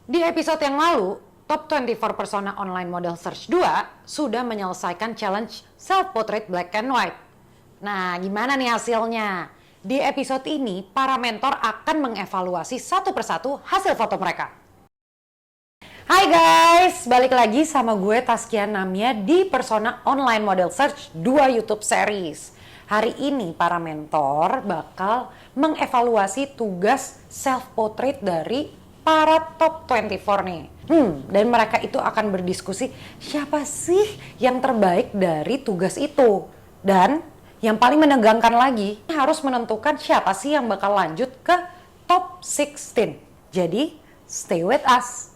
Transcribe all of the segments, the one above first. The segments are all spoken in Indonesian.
Di episode yang lalu, Top 24 Persona Online Model Search 2 sudah menyelesaikan challenge self-portrait black and white. Nah, gimana nih hasilnya? Di episode ini, para mentor akan mengevaluasi satu persatu hasil foto mereka. Hai guys, balik lagi sama gue Taskia Namia di Persona Online Model Search 2 YouTube series. Hari ini para mentor bakal mengevaluasi tugas self-portrait dari para top 24 nih. Dan mereka itu akan berdiskusi siapa sih yang terbaik dari tugas itu. Dan yang paling menegangkan lagi, harus menentukan siapa sih yang bakal lanjut ke top 16. Jadi, stay with us.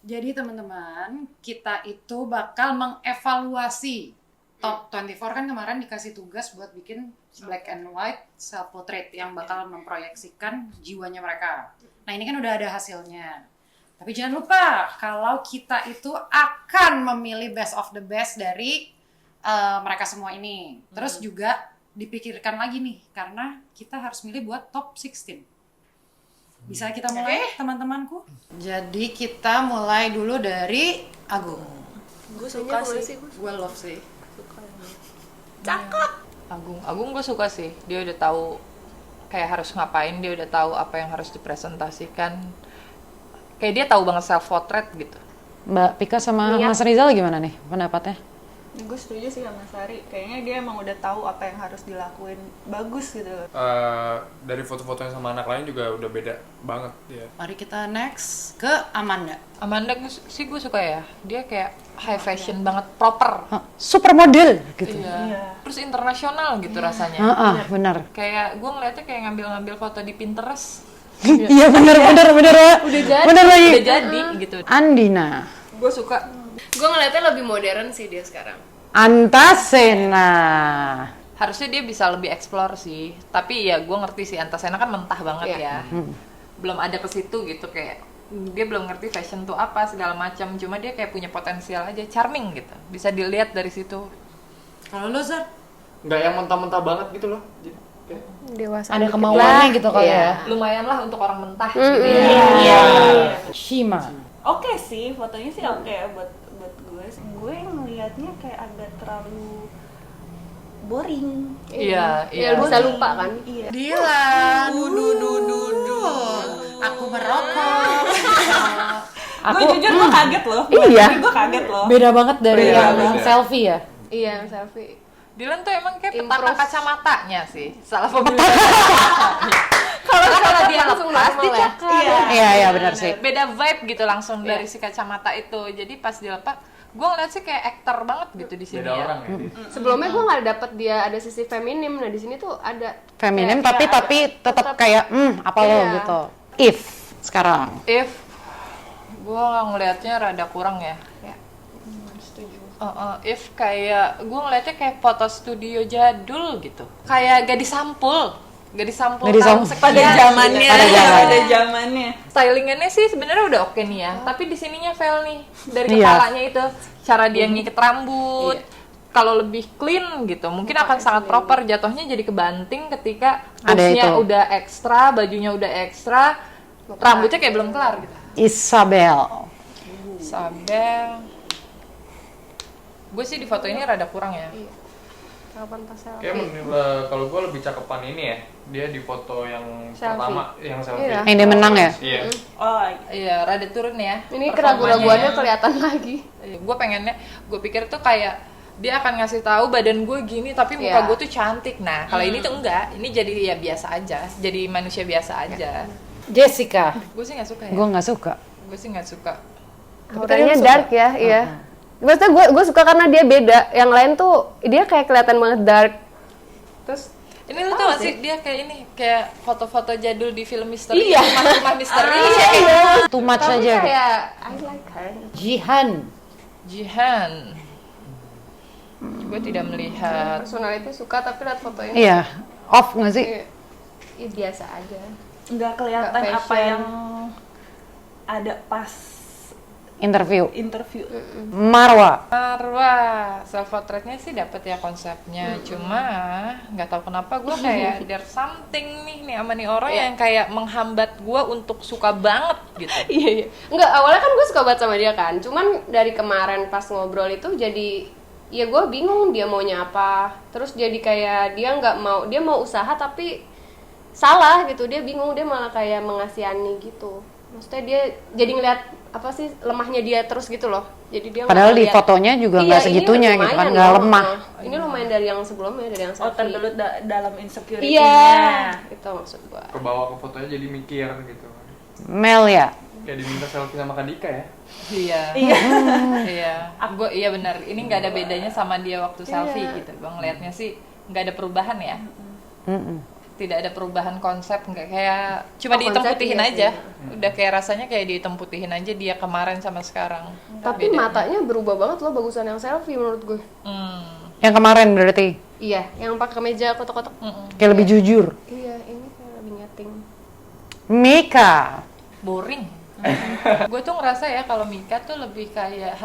Jadi teman-teman, kita itu bakal mengevaluasi top 24 kan kemarin dikasih tugas buat bikin black and white self portrait yang bakal memproyeksikan jiwanya mereka. Nah, ini kan udah ada hasilnya. Tapi jangan lupa kalau kita itu akan memilih best of the best dari mereka semua ini. Terus juga dipikirkan lagi nih karena kita harus milih buat top 16. Bisa kita mulai teman-temanku? Jadi kita mulai dulu dari Agung. Gue suka sih. Gue love sih. Cakep. Agung gue suka sih. Dia udah tahu kayak harus ngapain, dia udah tahu apa yang harus dipresentasikan. Kayak dia tahu banget self portrait gitu. Mbak Pika sama Mas Rizal gimana nih pendapatnya? Gue setuju sih sama Sari, kayaknya dia emang udah tahu apa yang harus dilakuin bagus gitu. Dari foto-fotonya sama anak lain juga udah beda banget ya. Mari kita next ke Amanda. Amanda sih gue suka ya. Dia kayak high fashion banget, proper. Supermodel gitu. Iya. Terus internasional gitu rasanya. Benar. Kayak gue ngeliatnya kayak ngambil-ngambil foto di Pinterest. Iya benar. Udah jadi. Bener lagi. Udah jadi gitu. Andina. Gue suka. Gue ngeliatnya lebih modern sih dia sekarang. Antasena. Harusnya dia bisa lebih explore sih. Tapi ya gue ngerti sih Antasena kan mentah banget ya. Belum ada ke situ gitu kayak dia belum ngerti fashion tuh apa segala macam. Cuma dia kayak punya potensial aja, charming gitu. Bisa dilihat dari situ. Kalau lo Zar? Nggak yang mentah-mentah banget gitu loh. Dewasa. Ada kemauannya gitu kali ya. Lumayan lah untuk orang mentah. Iya. Shima. Oke sih, fotonya sih oke ya buat gue. Gue ngelihatnya kayak agak terlalu boring. Iya. Bisa lupa kan? Iya. Dilan. Aku merokok. Gue jujur gue kaget loh. Iya. Gue kaget loh. Beda banget dari Beda, yang beda. selfie ya. Iya, selfie. Dylan tuh emang kayak petaka Improve. kacamatanya sih. Salah pemilihan kacamata. Kalau dia langsung lepas normal dia ya? cakep. Iya benar sih. Beda vibe gitu langsung dari si kacamata itu. Jadi pas dilepas, gue ngeliat sih kayak aktor banget gitu di sini Beda ya. orang ya. Sebelumnya gue nggak dapet dia ada sisi feminim. Nah di sini tuh ada. Feminim Kayak tapi tetap kayak apa lo Iya. gitu. If sekarang. If gue ngelihatnya rada kurang ya. If kayak gue ngeliatnya kayak foto studio jadul gitu. Kayak gadis sampul Gadis tahun sampul. sekian. Pada zamannya. Pada zamannya. Pada zamannya. Stylingannya sih sebenarnya udah oke nih ya, tapi di sininya fail nih dari Iya. kepalanya itu, cara dia ngikat rambut. Kalau lebih clean gitu, mungkin akan sangat proper. Jatuhnya jadi kebanting ketika Ada busnya itu. udah ekstra, bajunya udah ekstra, rambutnya kayak belum kelar gitu. Isabel. Sabel, gue sih di foto ini rada kurang ya. Kapan pas selfie? Kayak kalau gue lebih cakepan ini ya. Dia di foto yang Selfie. pertama, yang selfie. Iya. Yang dia menang ya? Iya. Oh, Iya, rada turun ya. Ini performanya keraguan-raguannya ya. kelihatan lagi. Gue pikir tuh kayak dia akan ngasih tahu badan gue gini tapi muka Iya. gue tuh cantik. Nah kalau ini tuh enggak, ini jadi ya biasa aja, jadi manusia biasa aja. Jessica. Gue sih nggak suka ya. Gue nggak suka. Gue sih nggak suka. Auranya dark ya, iya. Maksudnya gue suka karena dia beda. Yang lain tuh dia kayak kelihatan banget dark. Terus Ini lu tau gak sih dia kayak ini, kayak foto-foto jadul di film misteri, Iya. rumah-rumah misteri. Too much tapi aja. kayak I like her. Jihan. Jihan. Gue tidak melihat. Personality suka tapi lihat foto ini. Iya. Off nggak sih? Iya, biasa aja. nggak kelihatan Nggak apa fashion. yang ada pas Interview. interview. Marwa. Self portraitnya sih dapet ya konsepnya, cuma nggak tahu kenapa gue kayak there's something nih sama nih orang yang kayak menghambat gue untuk suka banget gitu. Iya. Enggak, awalnya kan gue suka banget sama dia kan. Cuman dari kemarin pas ngobrol itu jadi ya gue bingung dia maunya apa. Terus jadi kayak dia mau usaha tapi salah gitu. Dia bingung, dia malah kayak mengasihani gitu. Maksudnya dia jadi ngeliat apa sih lemahnya dia terus gitu loh. Jadi dia Padahal di ngeliat, fotonya juga nggak ini segitunya gitu kan, lumayan nggak loh. lemah. Ini lumayan dari yang sebelumnya, dari yang Oh, selfie. terbelut dalam insecurity-nya. Iya, itu maksud gua. Kebawa ke fotonya jadi mikir gitu. Mel ya. Kayak diminta selfie sama Kadika ya. Iya. Iya. Gue iya benar. Ini nggak ada bedanya sama dia waktu selfie gitu. Gue ngelihatnya sih nggak ada perubahan ya. Tidak ada perubahan konsep, nggak kayak cuma dihitam konsep putihin iya aja. sih. Udah kayak rasanya kayak dihitam putihin aja dia kemarin sama sekarang. Tapi Beda. matanya berubah banget loh, bagusan yang selfie menurut gue. Yang kemarin berarti Iya, yang pakai kemeja kotak-kotak. kayak lebih jujur. Iya, ini kayak lebih nyeting. Mika. Boring. Gue tuh ngerasa ya kalau Mika tuh lebih kayak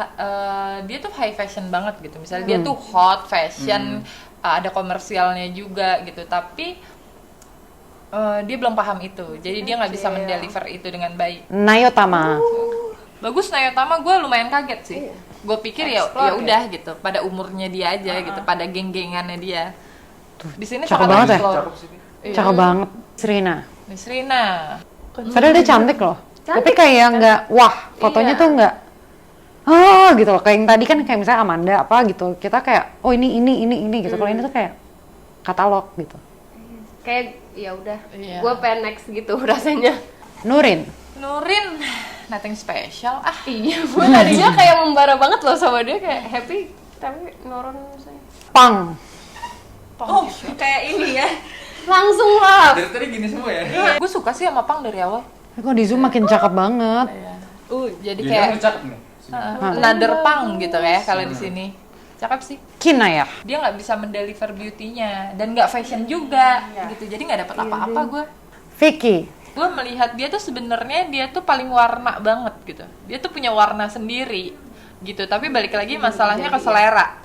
dia tuh high fashion banget gitu. Misalnya dia tuh hot fashion, ada komersialnya juga gitu. Tapi dia belum paham itu. Jadi dia nggak bisa mendeliver itu dengan baik. Nayotama. Bagus Nayotama, gue lumayan kaget sih. Gue pikir ya udah gitu. Pada umurnya dia aja gitu. Pada geng-gengannya dia. Di sini cakep sangat banget ya? explore. Cakep sih. Cakep banget. Serena. Miss Rina. Padahal dia cantik loh. Tapi kayak nggak, wah fotonya tuh nggak, gitu loh. Kayak yang tadi kan kayak misalnya Amanda apa gitu. Kita kayak, oh ini gitu. Kalau ini tuh kayak katalog gitu. Kayak ya udah, Iya. gue pengen next gitu rasanya. Nurin. Nurin, nothing special. Iya, gue tadinya kayak membara banget loh sama dia, kayak happy tapi nurun saya. Pang. Oh, kayak ini ya. Langsung lah. Dari tadi gini semua ya. Gue suka sih sama Pang dari awal. Kok di Zoom makin cakep banget. Jadi Dia kayak cakep nih. another Pang gitu ya kalau di sini. Cakep sih. Kina ya. Dia nggak bisa mendeliver beauty-nya dan nggak fashion juga gitu. Jadi nggak dapet apa-apa gue. Vicky. Gue melihat dia tuh sebenarnya dia tuh paling warna banget gitu. Dia tuh punya warna sendiri gitu. Tapi balik lagi masalahnya ke selera.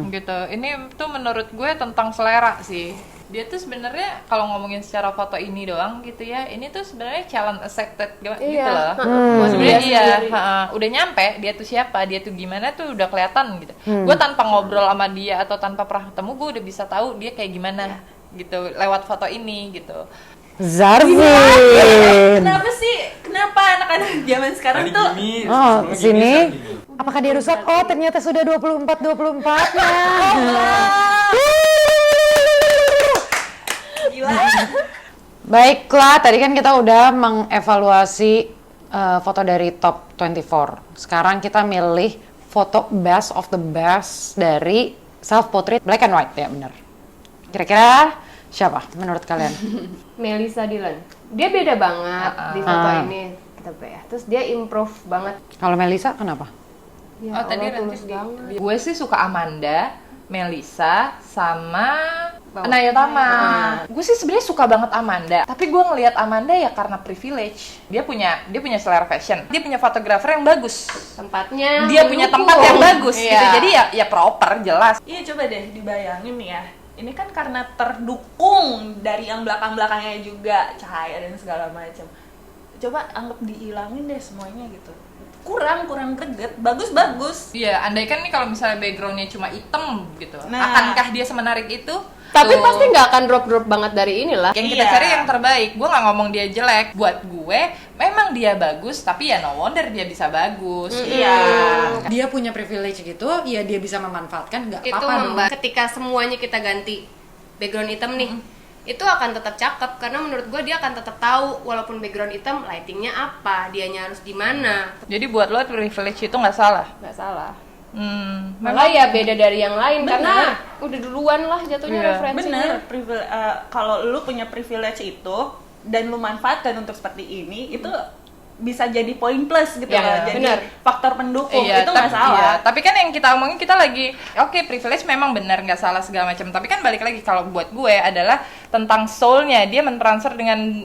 Gitu. Ini tuh menurut gue tentang selera sih. Dia tuh sebenarnya kalau ngomongin secara foto ini doang gitu ya, ini tuh sebenarnya challenge accepted gitu loh. Sebenarnya iya, udah nyampe dia tuh siapa, dia tuh gimana tuh udah kelihatan gitu. Gue tanpa ngobrol sama dia atau tanpa pernah ketemu, gue udah bisa tahu dia kayak gimana gitu lewat foto ini gitu. Zarvin. Kenapa sih? Kenapa anak-anak zaman sekarang Tadi tuh gini, Oh, sebelumnya sini. gini. Apakah dia rusak? Oh, ternyata sudah 24-24-nya. gila? Baiklah, tadi kan kita udah mengevaluasi foto dari top 24. Sekarang kita milih foto best of the best dari self portrait black and white, ya benar. Kira-kira siapa menurut kalian? Melissa Dylan. Dia beda banget di foto ini. Kita ya. Terus dia improve banget. Kalau Melissa kenapa? Ya, Oh tadi Allah, nanti tulus banget. gue sih suka Amanda, Melissa, sama Nayotama. Gue sih sebenarnya suka banget Amanda, tapi gue ngelihat Amanda ya karena privilege. Dia punya selera fashion, dia punya fotografer yang bagus, Tempatnya. dia punya tempat yang bagus gitu. Jadi ya proper, jelas. Iya, coba deh dibayangin nih ya. Ini kan karena terdukung dari yang belakang-belakangnya juga, cahaya dan segala macam. Coba anggap dihilangin deh semuanya gitu. Kurang greget, bagus. Iya, andai kan nih kalau misalnya backgroundnya cuma hitam gitu, Nah. akankah dia semenarik itu? Tapi Tuh. pasti nggak akan drop banget dari inilah. Yang kita Iya. cari yang terbaik. Gue nggak ngomong dia jelek. Buat gue, memang dia bagus, tapi ya no wonder dia bisa bagus. Iya. Dia punya privilege gitu, ya dia bisa memanfaatkan, nggak Itu ketika semuanya kita ganti background hitam nih, itu akan tetap cakep karena menurut gue dia akan tetap tahu walaupun background hitam lightingnya apa, dianya harus di mana. Jadi buat lo privilege itu nggak salah. Nggak salah. Memang Malah ya beda dari yang lain Bener. karena udah duluan lah jatuhnya Iya. referensinya. Bener, kalau lu punya privilege itu dan lu manfaatkan untuk seperti ini, itu bisa jadi poin plus gitu Iya, loh. Jadi bener. faktor pendukung Iya, itu nggak salah. iya. Tapi kan yang kita omongin kita lagi, oke, privilege memang benar nggak salah segala macam. Tapi kan balik lagi kalau buat gue adalah tentang soulnya, dia mentransfer dengan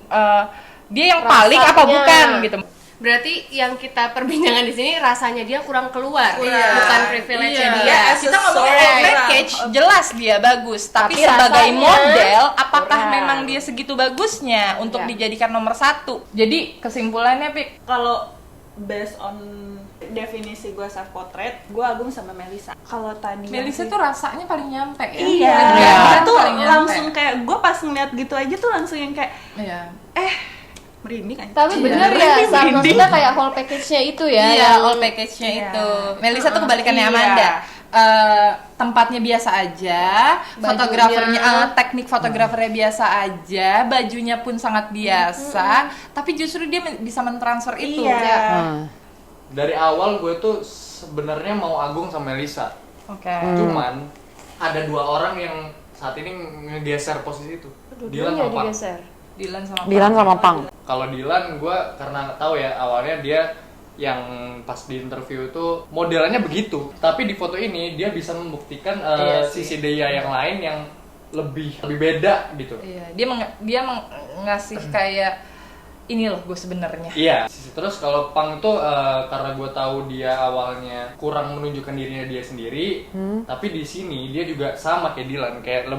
dia yang paling apa Rasanya. bukan gitu. Berarti yang kita perbincangan di sini rasanya dia kurang keluar, Iya. bukan privilege-nya Iya. dia. Kita ngomongin whole package, jelas dia bagus. Tapi Tapi sebagai rasanya model, apakah kurang. memang dia segitu bagusnya untuk Iya. dijadikan nomor 1? Jadi kesimpulannya, Pik, Kalau based on definisi gue self portrait, gue Agung sama Melisa. Kalau tadi Melisa tuh rasanya paling nyampe ya. iya, Iya. dia tuh Paling nyampe. langsung kayak gue pas ngeliat gitu aja tuh langsung yang kayak Iya. merinding aja. Tapi Iya. bener ya, maksudnya kayak whole package-nya itu ya. Iya, yang- all package-nya Iya. itu. Melisa tuh kebalikannya Iya. Amanda. Tempatnya biasa aja, Bajunya. fotografernya, teknik fotografernya biasa aja, bajunya pun sangat biasa, tapi justru dia bisa mentransfer itu. Iya. Dari awal gue tuh sebenarnya mau Agung sama Melisa. Oke. Cuman ada 2 orang yang saat ini ngegeser posisi itu. Dilan Dua-duanya sama Pang. digeser. Dilan sama Pang. Kalau Dilan gue karena tahu ya awalnya dia yang pas di interview itu modelannya begitu, tapi di foto ini dia bisa membuktikan Iya sih. sisi dia yang lain yang lebih beda gitu. Iya, dia ngasih kayak ini loh gue sebenarnya. Iya. Terus kalau Pang tuh karena gue tahu dia awalnya kurang menunjukkan dirinya dia sendiri, tapi di sini dia juga sama kayak Dilan, kayak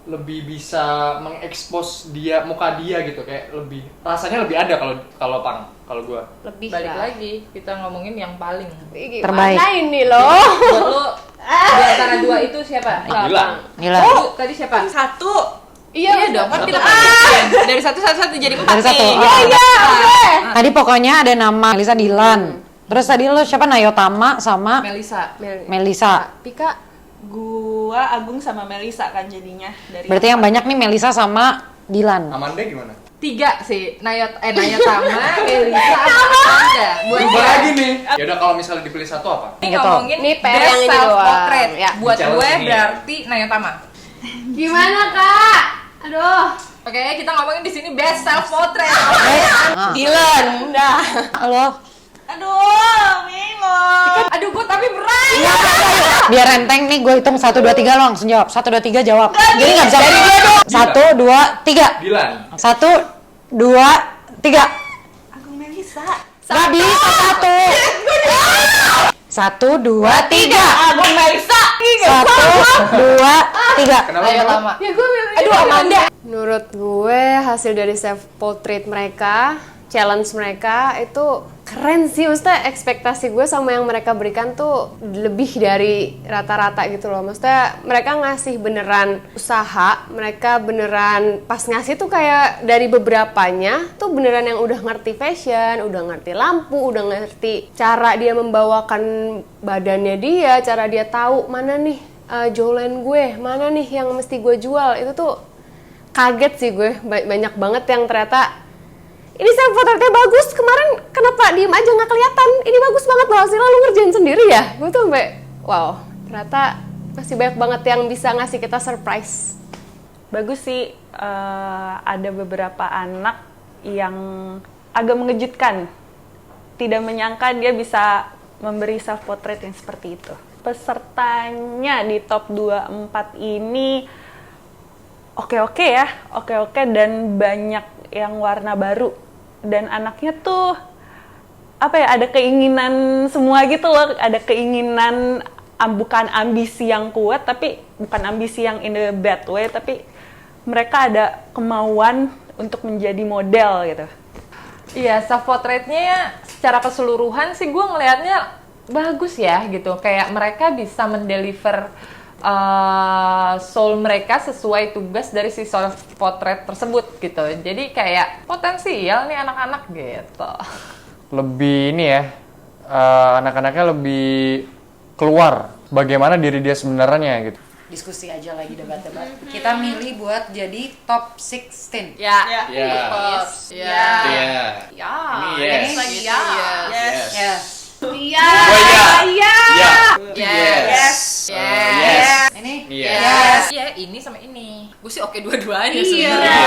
lebih bisa mengekspos dia muka dia gitu, kayak lebih rasanya lebih ada kalau Pang, kalau gue. Lebih Balik lah. lagi kita ngomongin yang paling. Ih, Terbaik. gimana ini loh? Buat lo di antara 2 itu siapa? Dilan. Dilan. Oh, tadi siapa? Satu. Iya dong, kan kita pakai dari satu jadi 4 Dari satu. nih. Ah. Tadi pokoknya ada nama Melisa, Dilan. Terus tadi lo siapa? Nayotama sama Melisa. Melisa. Pika, Gua Agung sama Melisa kan jadinya dari Berarti yang banyak nih Melisa sama Dilan. Amanda gimana? 3 sih, Nayotama, Melisa, sama Amanda. Buat Berubah gue. lagi nih. Ya udah kalau misalnya dipilih satu apa? Ini Gitu. ngomongin Ini PR best yang ini self doang. portrait. Ya. Buat Challenge gue ini ya. berarti Nayotama. gimana kak? Aduh, Oke, kita ngomongin di sini best self portrait. Ah. Dilan, dah. Halo. Aduh, bingung. Aduh, gue tapi berat. Biar enteng nih, gue hitung 1, 2, 3 lo langsung jawab. 1, 2, 3 jawab. Jadi nggak bisa. 1, 2, 3. Dilan. 1, 2, 3. Agung Melisa. Gak bisa 1. 1, 2, 3. Agung Melisa. 1, 2, 3. Kenapa? Nayotama. Ya gue milih Aduh, Amanda. Menurut gue hasil dari self portrait mereka, challenge mereka itu keren sih. Maksudnya ekspektasi gue sama yang mereka berikan tuh lebih dari rata-rata gitu loh. Maksudnya mereka ngasih beneran usaha, mereka beneran pas ngasih tuh kayak dari beberapanya tuh beneran yang udah ngerti fashion, udah ngerti lampu, udah ngerti cara dia membawakan badannya dia, cara dia tahu mana nih jawline gue, mana nih yang mesti gue jual. Itu tuh kaget sih gue, banyak banget yang ternyata ini self portraitnya bagus, kemarin kenapa diem aja nggak kelihatan, ini bagus banget loh hasilnya, lu ngerjain sendiri ya. Gue tuh sampai wow, ternyata masih banyak banget yang bisa ngasih kita surprise. Bagus sih, ada beberapa anak yang agak mengejutkan. Tidak menyangka dia bisa memberi self portrait yang seperti itu. Pesertanya di top 24 ini oke-oke ya, oke-oke dan banyak yang warna baru. Dan anaknya tuh apa ya, ada keinginan semua gitu loh, ada keinginan, bukan ambisi yang kuat, tapi bukan ambisi yang in a bad way, tapi mereka ada kemauan untuk menjadi model gitu. Iya, self portraitnya secara keseluruhan sih gue ngelihatnya bagus ya gitu. Kayak mereka bisa mendeliver soul mereka sesuai tugas dari si self portrait tersebut gitu. Jadi kayak potensial nih anak-anak gitu. Lebih ini ya, anak-anaknya lebih keluar bagaimana diri dia sebenarnya gitu. Diskusi aja lagi, debat-debat. Kita milih buat jadi top 16. Ya. Ya. Yes. Ya. Iya. Ya, Ini yes. next lagi ya. Yes. Ya. Iya. Gua iya. Iya. Iya. Yes. Yes. Yes. Ini Iya. Yes. Iya, ini sama ini. gue sih oke dua-duanya Iya. sebenarnya.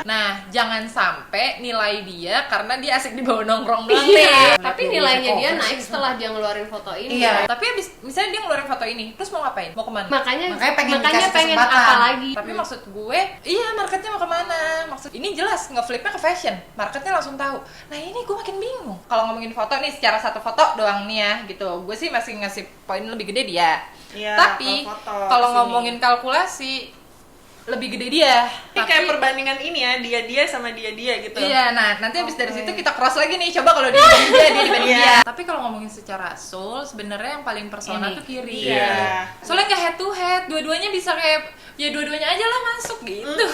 Nah, jangan sampai nilai dia karena dia asik dibawa nongkrong doang nih. Iya. Tapi nilainya dia naik setelah dia ngeluarin foto ini. Iya. Tapi abis misalnya dia ngeluarin foto ini, terus mau ngapain? Mau kemana? Makanya Makanya pengen dikasih kesempatan. apa lagi? Tapi maksud gue, iya marketnya mau kemana? Maksud ini jelas ngeflipnya ke fashion, marketnya langsung tahu. Nah ini gue makin bingung. Kalau ngomongin foto nih secara satu foto doang nih ya, gitu. Gue sih masih ngasih poin lebih gede dia. Iya, Tapi kalau foto kalau kesini. ngomongin kalkulasi lebih gede dia. Ini kayak perbandingan ini ya, dia sama dia gitu. Iya, nah nanti abis dari situ kita cross lagi nih. Coba kalau dia dibanding dia dibanding Iya. dia. Tapi kalau ngomongin secara soul, sebenarnya yang paling persona Ini. tuh kiri. Iya. Soalnya nggak head to head, dua-duanya bisa kayak ya dua-duanya aja lah masuk gitu.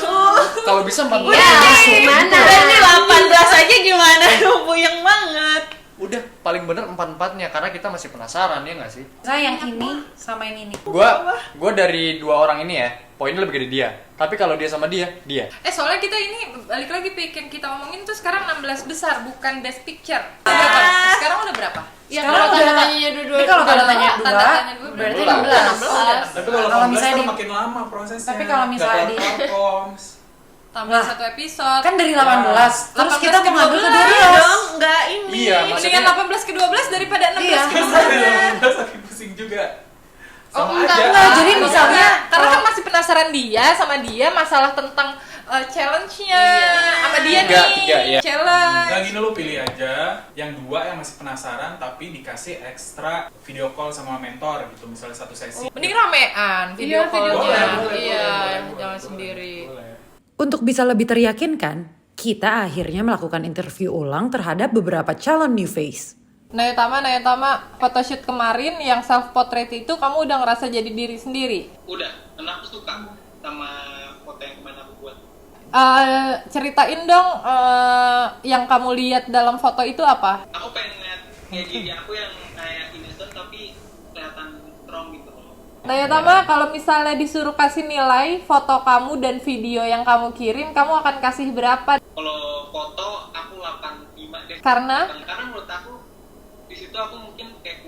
Kalau bisa 14 Iya, masuk. gimana? Udah ini 18 aja gimana? Puyeng banget. Udah paling bener 4-4-nya karena kita masih penasaran ya nggak sih? Saya yang ini sama yang ini. Gua dari dua orang ini ya, poinnya lebih gede dia. Tapi kalau dia sama dia. Soalnya kita ini balik lagi Pik, yang kita omongin tuh sekarang 16 besar, bukan best picture. Sekarang udah berapa? Ya Sekarang kalau tanda udah- tanyanya dua-dua. Ini kalau tanda tanya Tanda dua, tanya dua berarti berapa? 16. Tapi kalau Kalau 18 misalnya kan di- makin lama prosesnya. Tapi kalau misalnya di- Nggak platforms. Tambah Nah. satu episode. Kan dari 18, terus 18 kita ke mau ngambil ke 12. 12. Dong, enggak ini. Iya, Mendingan maksudnya 18 ke 12 daripada 16 Iya. ke Masa 12. di 18 lagi pusing juga. Oh Sama enggak, aja. enggak, jadi misalnya karena kan masih penasaran dia sama dia masalah tentang challenge-nya sama dia Tiga, nih. iya. Challenge. Enggak gini, lu pilih aja yang dua yang masih penasaran tapi dikasih ekstra video call sama mentor gitu, misalnya satu sesi. Mending ramean video Iya, video call-nya. Boleh, Iya, boleh, jangan boleh, sendiri. boleh. Untuk bisa lebih teryakinkan, kita akhirnya melakukan interview ulang terhadap beberapa calon new face. Naya Tama, photoshoot kemarin yang self portrait itu kamu udah ngerasa jadi diri sendiri? Udah, karena aku suka sama foto yang kemarin aku buat. Ceritain dong yang kamu lihat dalam foto itu apa? Aku pengen lihat kayak diri aku yang kayak innocent tapi kelihatan strong gitu loh. Naya Tama, kalau misalnya disuruh kasih nilai foto kamu dan video yang kamu kirim, kamu akan kasih berapa? Kalau foto aku 85 deh. Karena? Karena menurut aku di situ aku mungkin kayak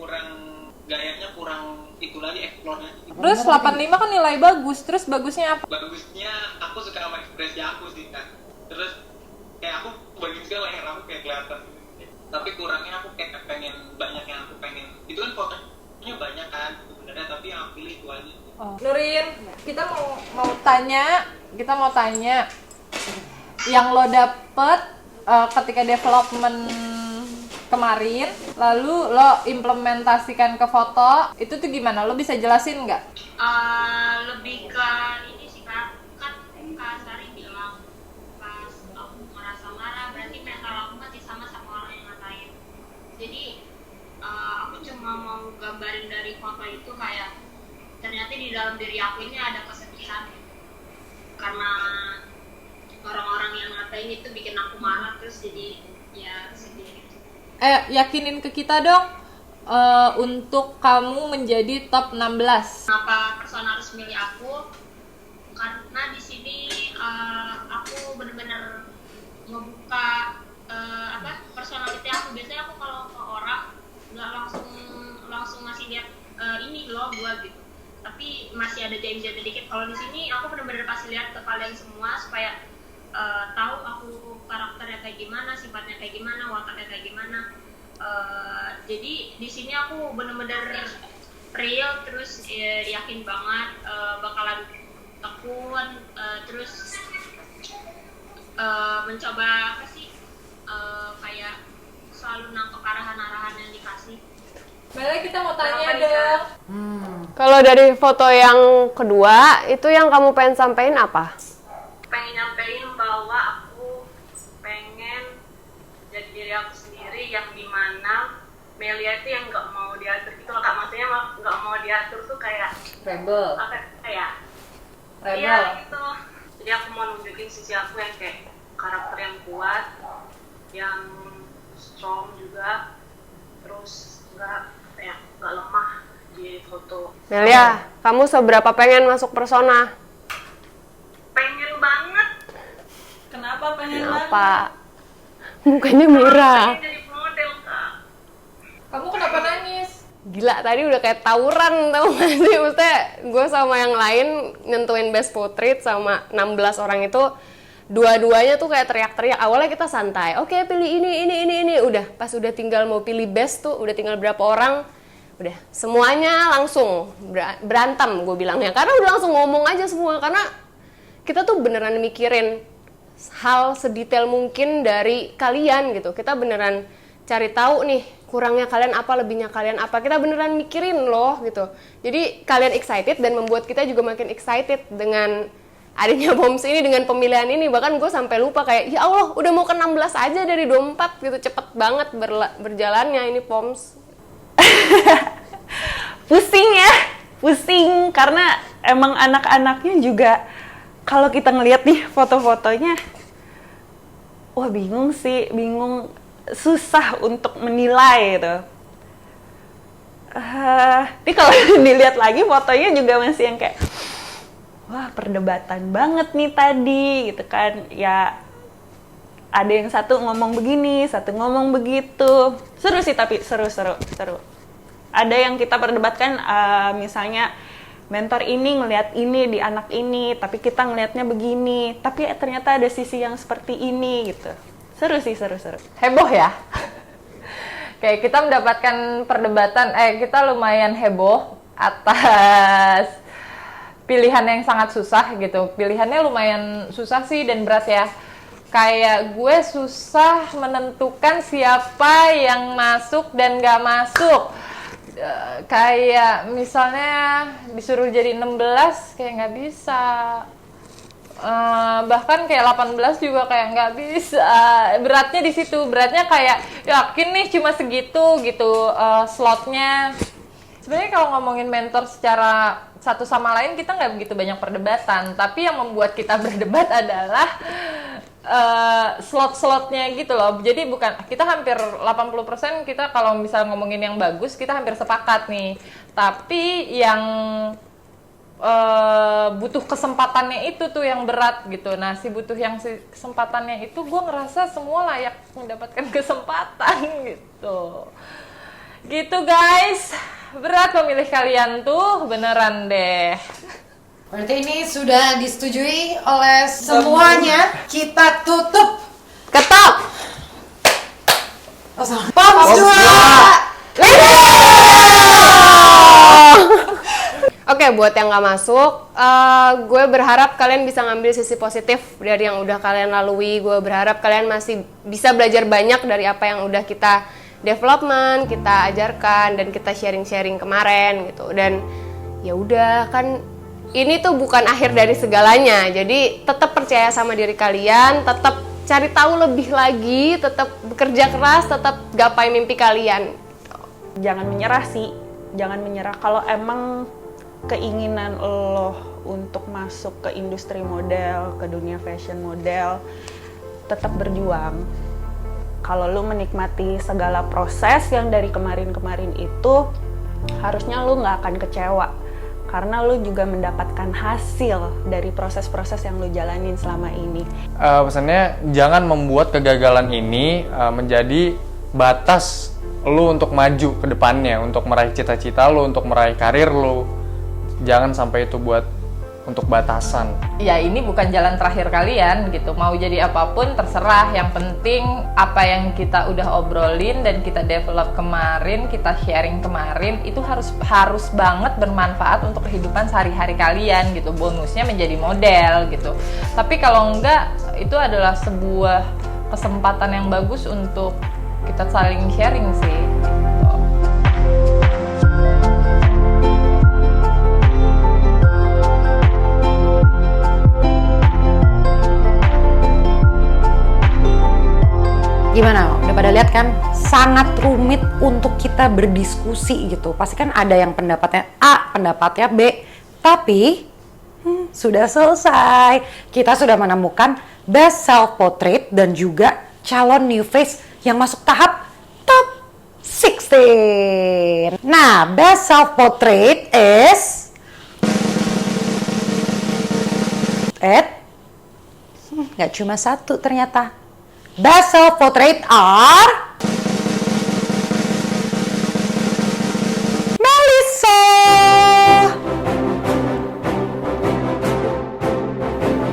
gayanya kurang itu lagi explore lagi. Terus 85 kan nilai bagus, terus bagusnya apa? Bagusnya aku suka sama ekspresi aku sih kan. Terus kayak aku bagus sekali leher aku kayak kelihatan. Tapi kurangnya aku kayak pengen banyak yang aku pengen. Itu kan fotonya banyak kan sebenarnya, tapi yang aku pilih itu aja. Nurin, kita mau tanya yang lo dapet ketika development kemarin, lalu lo implementasikan ke foto, itu tuh gimana? Lo bisa jelasin nggak? Lebih ke ini sih Kak Kak Sari bilang pas aku merasa marah berarti mental aku masih sama orang yang ngatain. Jadi aku cuma mau gambarin dari foto itu kayak ternyata di dalam diri aku ini ada kesedihan karena orang-orang yang ngatain itu bikin aku marah, terus jadi ya sedih. Yakinin ke kita dong untuk kamu menjadi top 16. Kenapa persona harus milih aku? Karena di sini aku benar-benar ngebuka personality aku. Biasanya aku kalau ke orang nggak langsung ngasih lihat ini loh gua gitu. Tapi masih ada jaim dikit. Kalau di sini aku benar-benar kasih lihat ke kalian semua supaya tahu aku karakternya kayak gimana, sifatnya kayak gimana, wataknya kayak gimana. Jadi di sini aku benar-benar real, terus yakin banget bakalan tekun, terus mencoba apa sih kayak selalu nangkep arahan-arahan yang dikasih. Bella, kita mau tanya dong. Kalau dari foto yang kedua, itu yang kamu pengen sampein apa? Pengen nyampein bahwa aku pengen jadi diri aku sendiri yang dimana Melia itu yang nggak mau diatur gitu loh Kak, maksudnya nggak mau diatur tuh kayak Rebel. apa kayak Rebel. iya gitu. Jadi aku mau nunjukin sisi aku yang kayak karakter yang kuat, yang strong juga, terus nggak lemah di foto. Melia, kamu seberapa pengen masuk persona? Pengen banget. Kenapa pengen Apa? Mukanya merah. Pengen jadi model Kak. Kamu kenapa nangis? gila, tadi udah kayak tawuran tau gak sih? Maksudnya gue sama yang lain nentuin best portrait sama 16 orang itu, dua-duanya tuh kayak teriak-teriak. Awalnya kita santai, oke pilih ini. Udah pas udah tinggal mau pilih best tuh, udah tinggal berapa orang, udah semuanya langsung berantem gue bilangnya. Karena udah langsung ngomong aja semua, karena kita tuh beneran mikirin hal sedetail mungkin dari kalian gitu. Kita beneran cari tahu nih kurangnya kalian apa, lebihnya kalian apa. Kita beneran mikirin loh gitu. Jadi kalian excited dan membuat kita juga makin excited dengan adanya POMS ini, dengan pemilihan ini. Bahkan gue sampai lupa kayak, ya Allah udah mau ke 16 aja dari 24 gitu. Cepet banget berjalannya ini POMS. Pusing karena emang anak-anaknya juga kalau kita ngeliat nih foto-fotonya, wah bingung, susah untuk menilai gitu. Tapi kalau dilihat lagi fotonya juga masih yang kayak, wah perdebatan banget nih tadi gitu kan. Ya ada yang satu ngomong begini, satu ngomong begitu. Seru sih, tapi seru. Ada yang kita perdebatkan, misalnya mentor ini ngelihat ini di anak ini, tapi kita ngelihatnya begini, tapi ternyata ada sisi yang seperti ini gitu. Seru. Heboh ya. Kayak kita mendapatkan perdebatan, kita lumayan heboh atas pilihan yang sangat susah gitu. Pilihannya lumayan susah sih dan berat ya. Kayak gue susah menentukan siapa yang masuk dan gak masuk. Kayak misalnya disuruh jadi 16 kayak nggak bisa. Bahkan kayak 18 juga kayak nggak bisa. Beratnya di situ, beratnya kayak yakin nih cuma segitu gitu slotnya. Sebenarnya kalau ngomongin mentor secara satu sama lain kita nggak begitu banyak perdebatan, tapi yang membuat kita berdebat adalah slot-slotnya gitu loh. Jadi bukan, kita hampir 80% kita kalau misal ngomongin yang bagus kita hampir sepakat nih, tapi yang butuh kesempatannya itu tuh yang berat gitu. Nah si kesempatannya itu gue ngerasa semua layak mendapatkan kesempatan gitu guys. Berat memilih kalian tuh, beneran deh. Berarti ini sudah disetujui oleh semuanya. Kita tutup. Ketok! POMS 2! Oke, buat yang nggak masuk, gue berharap kalian bisa ngambil sisi positif dari yang udah kalian lalui. Gue berharap kalian masih bisa belajar banyak dari apa yang udah kita development, kita ajarkan, dan kita sharing-sharing kemarin gitu. Dan ya udah kan, ini tuh bukan akhir dari segalanya. Jadi tetap percaya sama diri kalian, tetap cari tahu lebih lagi, tetap bekerja keras, tetap gapai mimpi kalian. Jangan menyerah sih, jangan menyerah. Kalau emang keinginan lo untuk masuk ke industri model, ke dunia fashion model, tetap berjuang. Kalau lo menikmati segala proses yang dari kemarin-kemarin itu, harusnya lo nggak akan kecewa. Karena lu juga mendapatkan hasil dari proses-proses yang lu jalanin selama ini. Pesannya jangan membuat kegagalan ini menjadi batas lu untuk maju ke depannya, untuk meraih cita-cita lu, untuk meraih karir lu. Jangan sampai itu buat untuk batasan. Ya ini bukan jalan terakhir kalian gitu. Mau jadi apapun terserah. Yang penting apa yang kita udah obrolin dan kita develop kemarin, kita sharing kemarin, itu harus banget bermanfaat untuk kehidupan sehari-hari kalian gitu. Bonusnya menjadi model gitu. Tapi kalau enggak, itu adalah sebuah kesempatan yang bagus untuk kita saling sharing sih. Gimana? Udah pada lihat kan? Sangat rumit untuk kita berdiskusi gitu. Pasti kan ada yang pendapatnya A, pendapatnya B. Tapi sudah selesai. Kita sudah menemukan best self portrait dan juga calon new face yang masuk tahap top 16. Nah, best self portrait is nggak cuma satu ternyata. Best self portrait are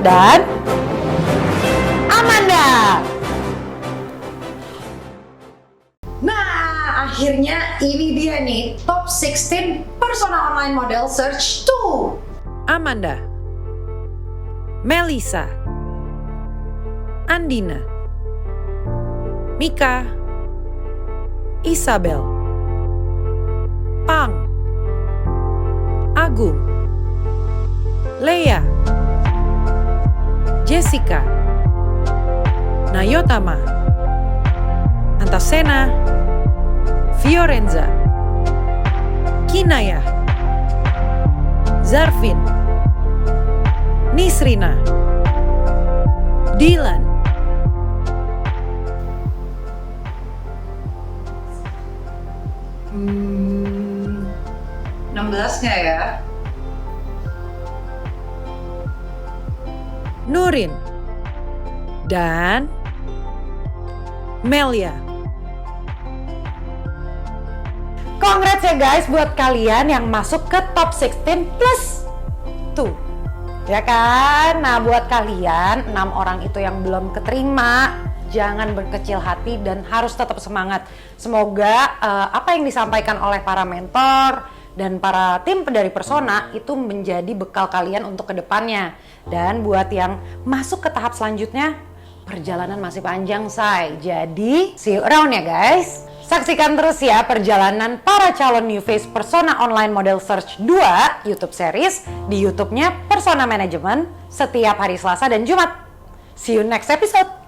dan Amanda. Nah, akhirnya ini dia nih top 16 persona online model search 2. Amanda, Melissa, Andina, Mika, Isabel, Pang, Agung, Leia, Jessica, Nayotama, Antasena, Fiorenza, Kinaya, Zarvin, Nisrina, Dylan, Hmm, 16-nya ya. Nurin dan Melia. Congrats ya guys buat kalian yang masuk ke top 16 plus 2. Ya kan? Nah, buat kalian 6 orang itu yang belum keterima, jangan berkecil hati dan harus tetap semangat. Semoga apa yang disampaikan oleh para mentor dan para tim dari Persona itu menjadi bekal kalian untuk kedepannya. Dan buat yang masuk ke tahap selanjutnya, perjalanan masih panjang say. Jadi see you around ya guys. Saksikan terus ya perjalanan para calon new face Persona Online Model Search 2 YouTube series di YouTube-nya Persona Management setiap hari Selasa dan Jumat. See you next episode.